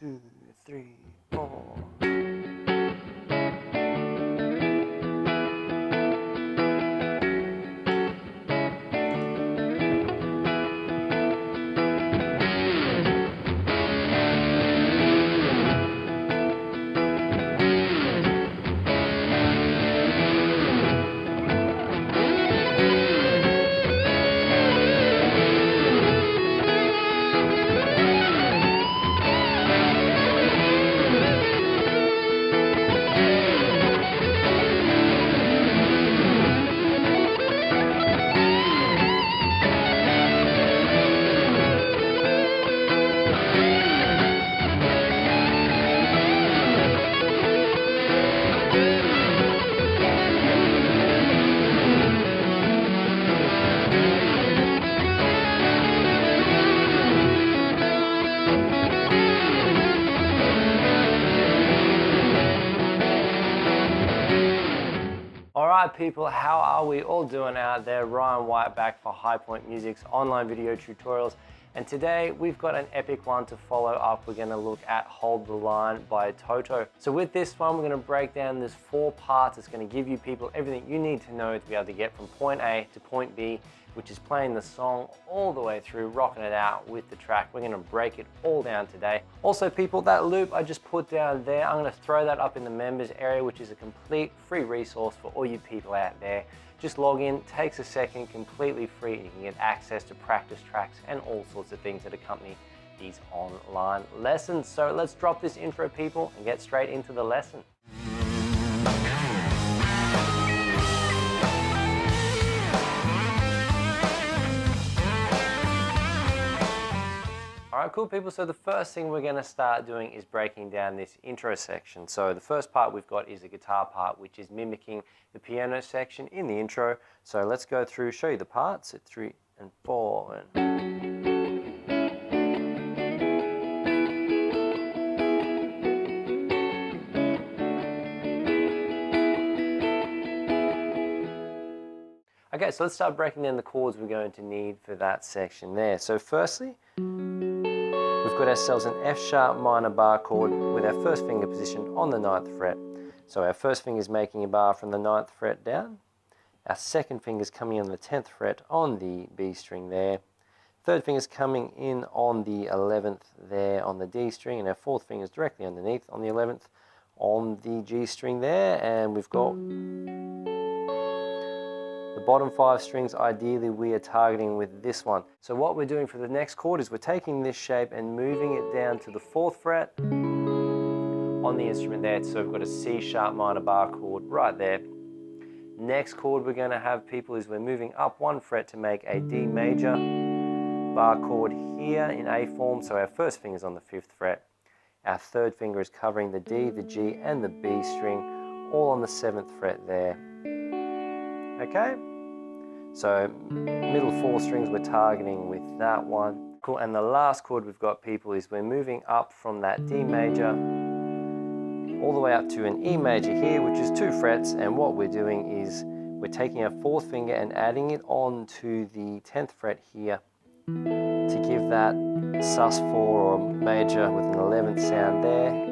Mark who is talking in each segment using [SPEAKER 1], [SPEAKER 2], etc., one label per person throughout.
[SPEAKER 1] 2, 3, 4. Alright people, how are we all doing out there? Ryan White back for High Point Music's online video tutorials, and today we've got an epic one to follow up. We're going to look at Hold the Line by Toto. So with this one, we're going to break down this 4 parts. It's going to give you people everything you need to know to be able to get from point A to point B, which is playing the song all the way through, rocking it out with the track. We're going to break it all down today. Also people, that loop I just put down there, I'm going to throw that up in the members area, which is a complete free resource for all you people out there. Just log in, takes a second, completely free, and you can get access to practice tracks and all sorts of things that accompany these online lessons. So let's drop this intro people and get straight into the lesson. Alright, cool people, so the first thing we're going to start doing is breaking down this intro section. So the first part we've got is the guitar part, which is mimicking the piano section in the intro. So let's go through, show you the parts at 3 and 4. Okay, so let's start breaking down the chords we're going to need for that section there. So firstly, we've got ourselves an F sharp minor bar chord with our first finger positioned on the 9th fret. So our first finger is making a bar from the 9th fret down. Our second finger is coming on the 10th fret on the B string there. Third finger is coming in on the 11th there on the D string, and our fourth finger is directly underneath on the 11th on the G string there. And we've got the bottom 5 strings, ideally we are targeting with this one. So what we're doing for the next chord is we're taking this shape and moving it down to the 4th fret on the instrument there. So we've got a C sharp minor bar chord right there. Next chord we're going to have people is we're moving up 1 fret to make a D major bar chord here in A form. So our first finger is on the 5th fret. Our third finger is covering the D, the G and the B string, all on the 7th fret there. Okay, so middle 4 strings we're targeting with that one. Cool, and the last chord we've got people is we're moving up from that D major all the way up to an E major here, which is 2 frets, and what we're doing is we're taking our 4th finger and adding it on to the 10th fret here to give that sus4 or major with an 11th sound there.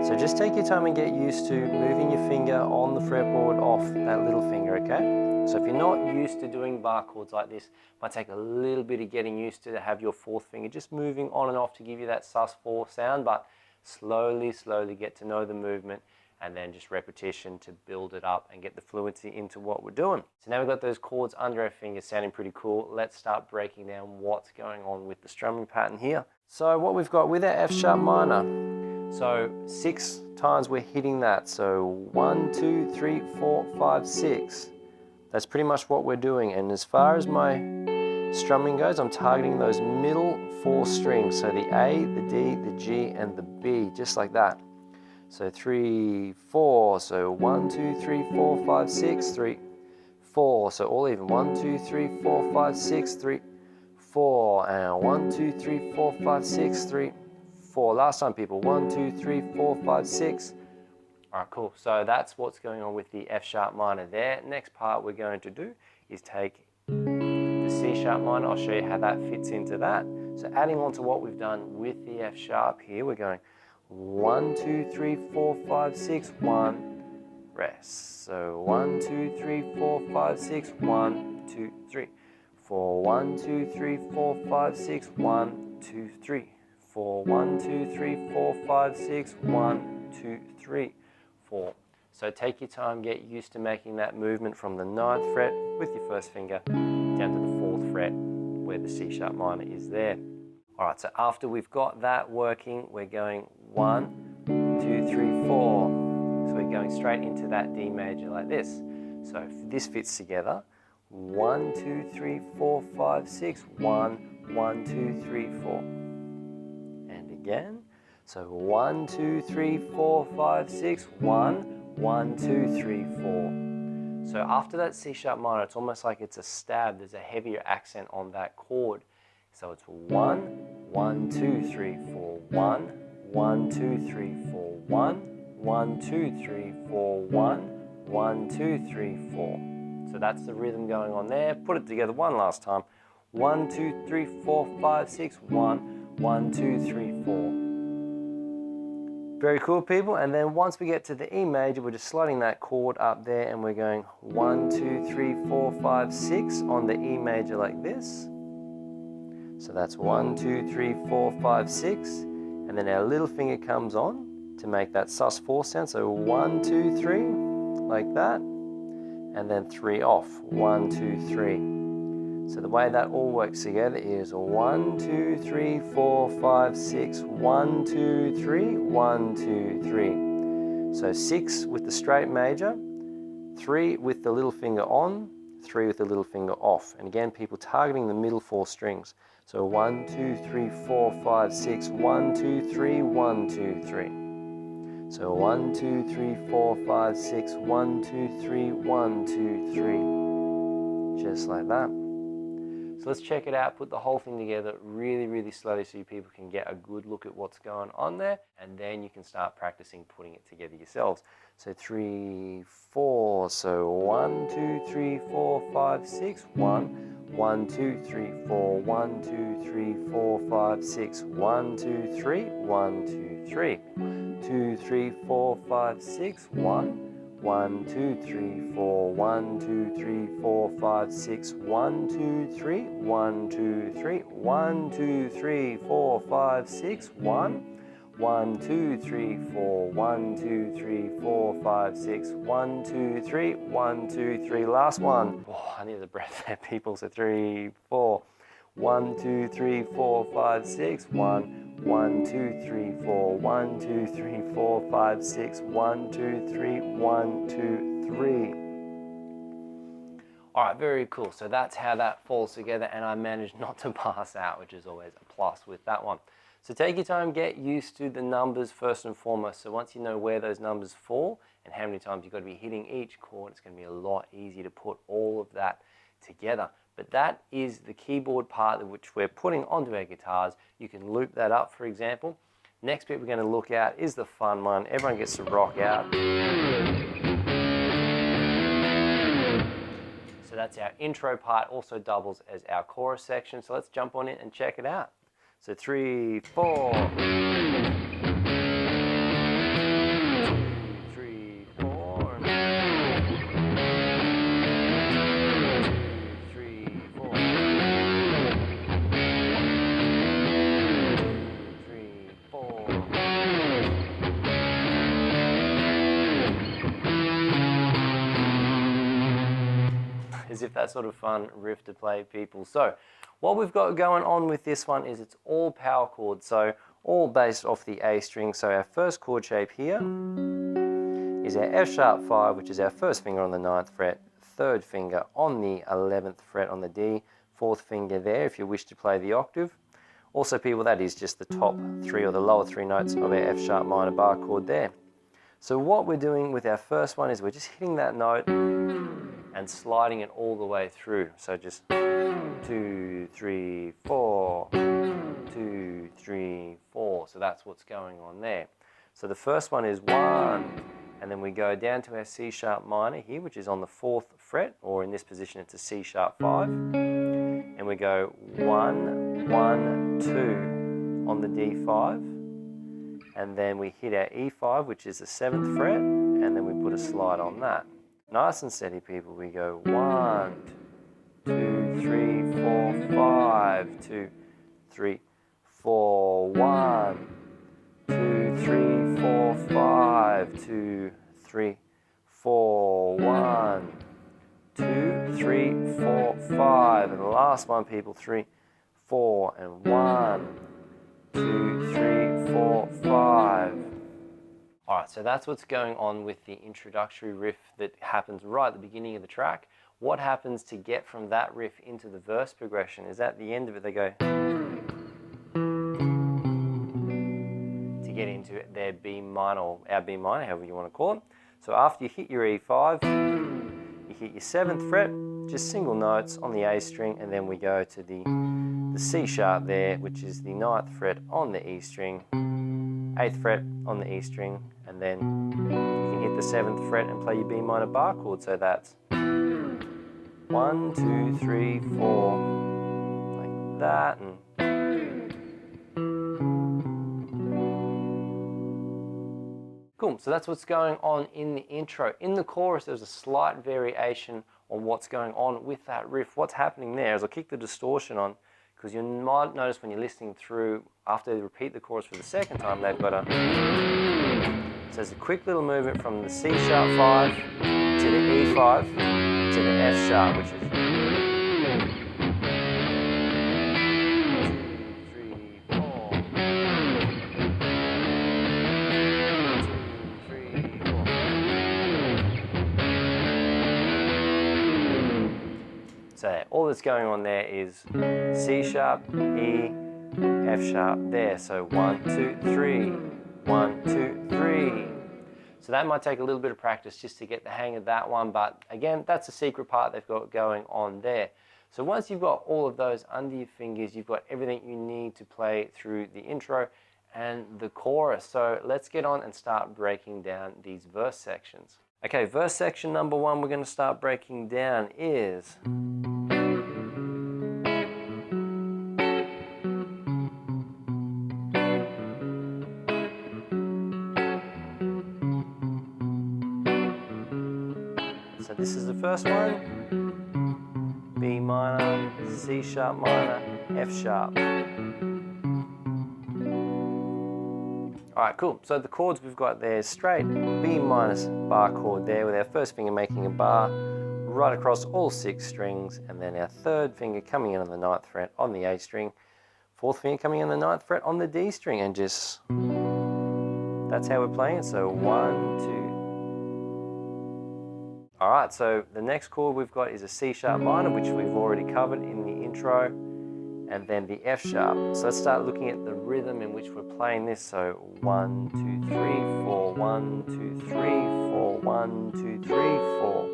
[SPEAKER 1] So just take your time and get used to moving your finger on the fretboard off that little finger, okay? So if you're not used to doing bar chords like this, it might take a little bit of getting used to have your 4th finger just moving on and off to give you that sus4 sound, but slowly get to know the movement and then just repetition to build it up and get the fluency into what we're doing. So now we've got those chords under our fingers sounding pretty cool. Let's start breaking down what's going on with the strumming pattern here. So what we've got with our F sharp minor, so 6 times we're hitting that. So 1, 2, 3, 4, 5, 6. That's pretty much what we're doing. And as far as my strumming goes, I'm targeting those middle 4 strings. So the A, the D, the G, and the B, just like that. So 3, 4. So 1, 2, 3, 4, 5, 6, 3, 4. So all even. 1, 2, 3, 4, 5, 6, 3, 4. And 1, 2, 3, 4, 5, 6, 3, 4. Last time people, 1, 2, 3, 4, 5, 6. All right, cool. So that's what's going on with the F sharp minor there. Next part we're going to do is take the C sharp minor. I'll show you how that fits into that. So adding on to what we've done with the F sharp here, we're going 1, 2, 3, 4, 5, 6, 1, rest. So 1, 2, 3, 4, 5, 6, 1, 2, 3. 4, 1, 2, 3, 4, 5, 6, 1, 2, 3. 4, 1, 2, 3, 4, 5, 6, 1, 2, 3, 4. So take your time, get used to making that movement from the 9th fret with your first finger down to the 4th fret where the C sharp minor is there. All right, so after we've got that working, we're going 1, 2, 3, 4. So we're going straight into that D major like this. So if this fits together, 1, 2, 3, 4, 5, 6, 1, 1, 2, 3, 4. And again. So 1, 2, 3, 4, 5, 6, 1, 1, 2, 3, 4. So after that C sharp minor, it's almost like it's a stab. There's a heavier accent on that chord. So it's 1, 1, 2, 3, 4, 1, 1, 2, 3, 4, 1, 1, 2, 3, 4, 1, 1, 2, 3, 4. So that's the rhythm going on there. Put it together one last time. 1, 2, 3, 4, 5, 6, 1, 1, 2, 3, 4. Very cool, people. And then once we get to the E major, we're just sliding that chord up there and we're going 1, 2, 3, 4, 5, 6 on the E major like this. So that's 1, 2, 3, 4, 5, 6. And then our little finger comes on to make that sus4 sound. So 1, 2, 3, like that. And then 3 off. 1, 2, 3. So the way that all works together is 1, 2, 3, 4, 5, 6, 1, 2, 3, 1, 2, 3. So 6 with the straight major, 3 with the little finger on, 3 with the little finger off. And again, people targeting the middle 4 strings. So 1, 2, 3, 4, 5, 6, 1, 2, 3, 1, 2, 3. So 1, 2, 3, 4, 5, 6, 1, 2, 3, 1, 2, 3. Just like that. So let's check it out, put the whole thing together really, really slowly so you people can get a good look at what's going on there, and then you can start practicing putting it together yourselves. So 3, 4, so 1, 2, 3, 4, 5, 6, 1, 1, 2, 3, 4, 1, 2, 3, 4, 5, 6, 1, 2, 3, 1, 2, 3, 2, 3, 4, 5, 6, 1, 1, 2, 3, 4, 1, 2, 3, 4, 5, 6, 1, 2, 3, 1, 2, 3, 1, 2, 3, 4, 5, 6, 1, 1, 2, 3, 4, 1, 2, 3, 4, 5, 6, 1, 2, 3, 1, 2, 3. Last one. Oh, I need a breath there, people. So 3, 4. 1, 2, 3, 4, 5, 6, 1. 1, 2, 3, 4, 1, 2, 3, 4, 5, 6, 1, 2, 3, 1, 2, 3. All right, very cool. So that's how that falls together, and I managed not to pass out, which is always a plus with that one. So take your time, get used to the numbers first and foremost. So once you know where those numbers fall and how many times you've got to be hitting each chord, it's going to be a lot easier to put all of that together. But that is the keyboard part which we're putting onto our guitars. You can loop that up, for example. Next bit we're going to look at is the fun one. Everyone gets to rock out. So that's our intro part, also doubles as our chorus section. So let's jump on it and check it out. So 3, 4. 3, 4. 3, 4. 3, 4. As if that's sort of fun riff to play, people. So what we've got going on with this one is it's all power chords, so all based off the A string. So our first chord shape here is our F sharp 5, which is our first finger on the 9th fret, third finger on the 11th fret on the D, fourth finger there if you wish to play the octave. Also, people, that is just the top 3 or the lower 3 notes of our F sharp minor bar chord there. So what we're doing with our first one is we're just hitting that note and sliding it all the way through. So just 2, 3, 4, 2, 3, 4. So that's what's going on there. So the first one is 1, and then we go down to our C sharp minor here, which is on the 4th fret, or in this position it's a C sharp 5. And and we go 1, 1, 2 on the D5, and then we hit our E5, which is the 7th fret, and then we put a slide on that. Nice and steady, people. We go 1, 2, 3, 4, 5, 2, 3, 4, 1, 2, 3, 4, 5, 2, 3, 4, 1, 2, 3, 4, 5, and the last one, people, 3, 4, and 1, 2, 3, 4, 5. All right, so that's what's going on with the introductory riff that happens right at the beginning of the track. What happens to get from that riff into the verse progression is at the end of it, they go to get into their B minor, or our B minor, however you want to call it. So after you hit your E5, you hit your 7th fret, just single notes on the A string, and then we go to the C sharp there, which is the 9th fret on the E string, 8th fret on the E string, and then you can hit the 7th fret and play your B minor bar chord. So that's 1, 2, 3, 4, like that, and cool. So that's what's going on in the intro. In the chorus, there's a slight variation on what's going on with that riff. What's happening there is I'll kick the distortion on, because you might notice when you're listening through, after they repeat the chorus for the second time, they've got a, so it's a quick little movement from the C sharp 5 to the E5 to the F sharp, which is 2, 3, 4. 2, 3, 4. So all that's going on there is C sharp, E, F sharp there. So 1, 2, 3, 1, 2, 3. So that might take a little bit of practice just to get the hang of that one, but again, that's the secret part they've got going on there. So once you've got all of those under your fingers, you've got everything you need to play through the intro and the chorus. So let's get on and start breaking down these verse sections. Okay, verse section number 1 we're going to start breaking down is so this is the first one, B minor, C sharp minor, F sharp. Alright, cool. So the chords we've got there is straight B minus bar chord there, with our first finger making a bar right across all 6 strings, and then our third finger coming in on the 9th fret on the A string, 4th finger coming in on the 9th fret on the D string, and just, that's how we're playing it. So 1, 2. Alright, so the next chord we've got is a C sharp minor, which we've already covered in the intro, and then the F sharp. So let's start looking at the rhythm in which we're playing this. So 1, 2, 3, 4, 1, 2, 3, 4, 1, 2, 3, 4.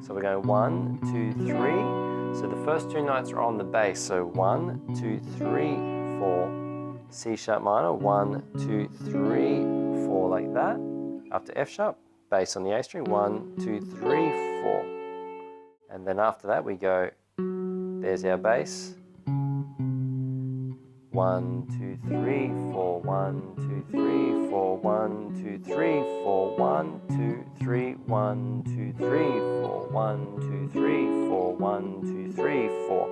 [SPEAKER 1] So we're going 1, 2, 3. So the first 2 notes are on the bass. So 1, 2, 3, 4. C sharp minor, 1, 2, 3, 4, like that. After F sharp, bass on the A string, 1, 2, 3, 4. And then after that we go, there's our bass. 1, 2, 3, 4, 1, 2, 3, 4, 1, 2, 3, 4, 1, 2, 3, 1, 2, 3, 4, 1, 2, 3, 4, 1, 2, 3, 4.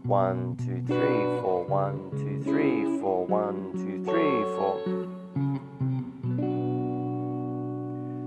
[SPEAKER 1] 1, 2, 3, 4, 1, 2, 3, 4, 1, 2, 3, 4.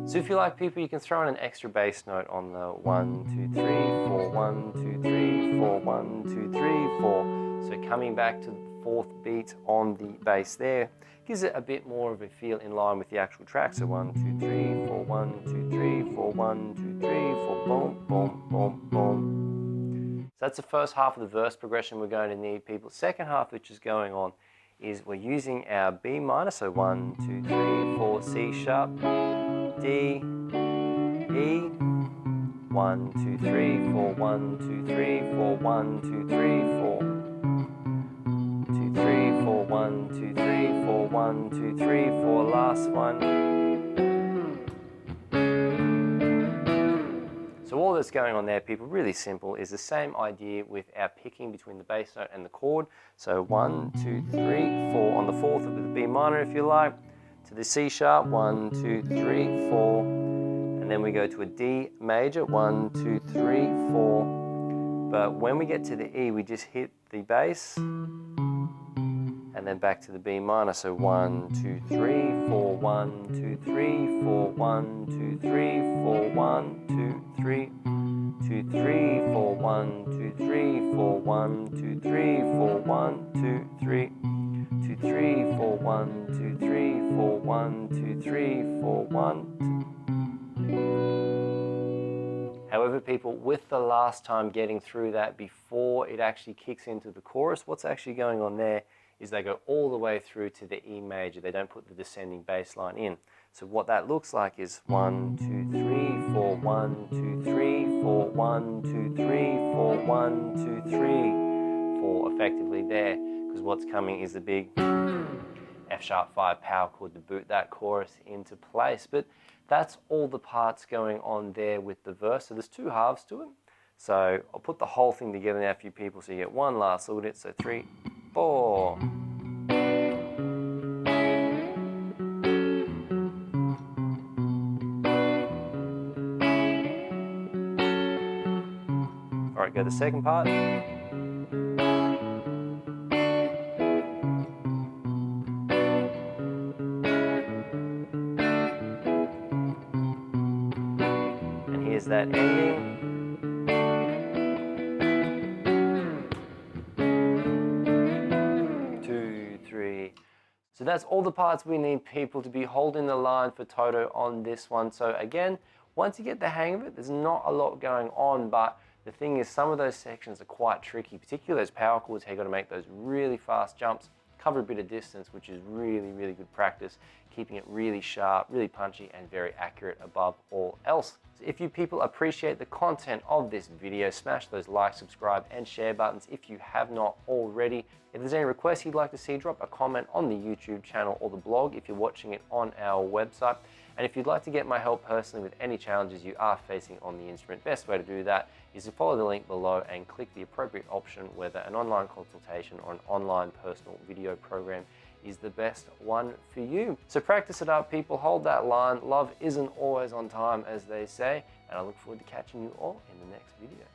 [SPEAKER 1] So if you like, people, you can throw in an extra bass note on the 1, 2, 3, 4, 1, 2, 3, 4, 1, 2, 3, 4. So coming back to the 4th beat on the bass there gives it a bit more of a feel in line with the actual track. So 1, 2, 3, 4, 1, 2, 3, 4, 1, 2, 3, 4, boom, boom, boom, boom. So that's the first half of the verse progression we're going to need, people. Second half, which is going on, is we're using our B minor. So 1, 2, 3, 4, C sharp, D, E, 1, 2, 3, 4, 1, 2, 3, 4, 1, 2, 3, 4. 2, 3, 4, 1, 2, 3, 4, 1, 2, 3, 4, last one. So So all that's going on there, people, really simple, is the same idea with our picking between the bass note and the chord. So 1, 2, 3, 4 on the fourth of the B minor, if you like, to the C sharp, 1, 2, 3, 4, and then we go to a D major, 1, 2, 3, 4. But when we get to the E, we just hit the bass, and then back to the B minor. So 1, 2, 3, 4, 1, 2, 3, 4, 1, 2, 3, 4, 1, 2, 3, 2, 3, 4, 1, 2, 3, 4, 1, 2, 3, 4, 1, 2, 3, 2, 3, 4, 1, 2, 3, 4, 1, 2, 3, 4, 1. However, people, with the last time getting through that before it actually kicks into the chorus, what's actually going on there is they go all the way through to the E major. They don't put the descending bass line in. So what that looks like is 1, 2, 3, 4, 1, 2, 3, 4, 1, 2, 3, 4, 1, 2, 3, 4 effectively there, because what's coming is the big F#5 power chord to boot that chorus into place. But that's all the parts going on there with the verse. So there's two halves to it. So I'll put the whole thing together now for you people so you get one last look at it. So 3, 4. All right, go to the second part. And here's that ending. So that's all the parts we need, people, to be holding the line for Toto on this one. So again, once you get the hang of it, there's not a lot going on, but the thing is some of those sections are quite tricky, particularly those power chords. You've got to make those really fast jumps, cover a bit of distance, which is really, really good practice, keeping it really sharp, really punchy, and very accurate above all else. So if you people appreciate the content of this video, smash those like, subscribe, and share buttons if you have not already. If there's any requests you'd like to see, drop a comment on the YouTube channel or the blog if you're watching it on our website. And if you'd like to get my help personally with any challenges you are facing on the instrument, best way to do that is to follow the link below and click the appropriate option, whether an online consultation or an online personal video program is the best one for you. So practice it up, people. Hold that line. Love isn't always on time, as they say. And I look forward to catching you all in the next video.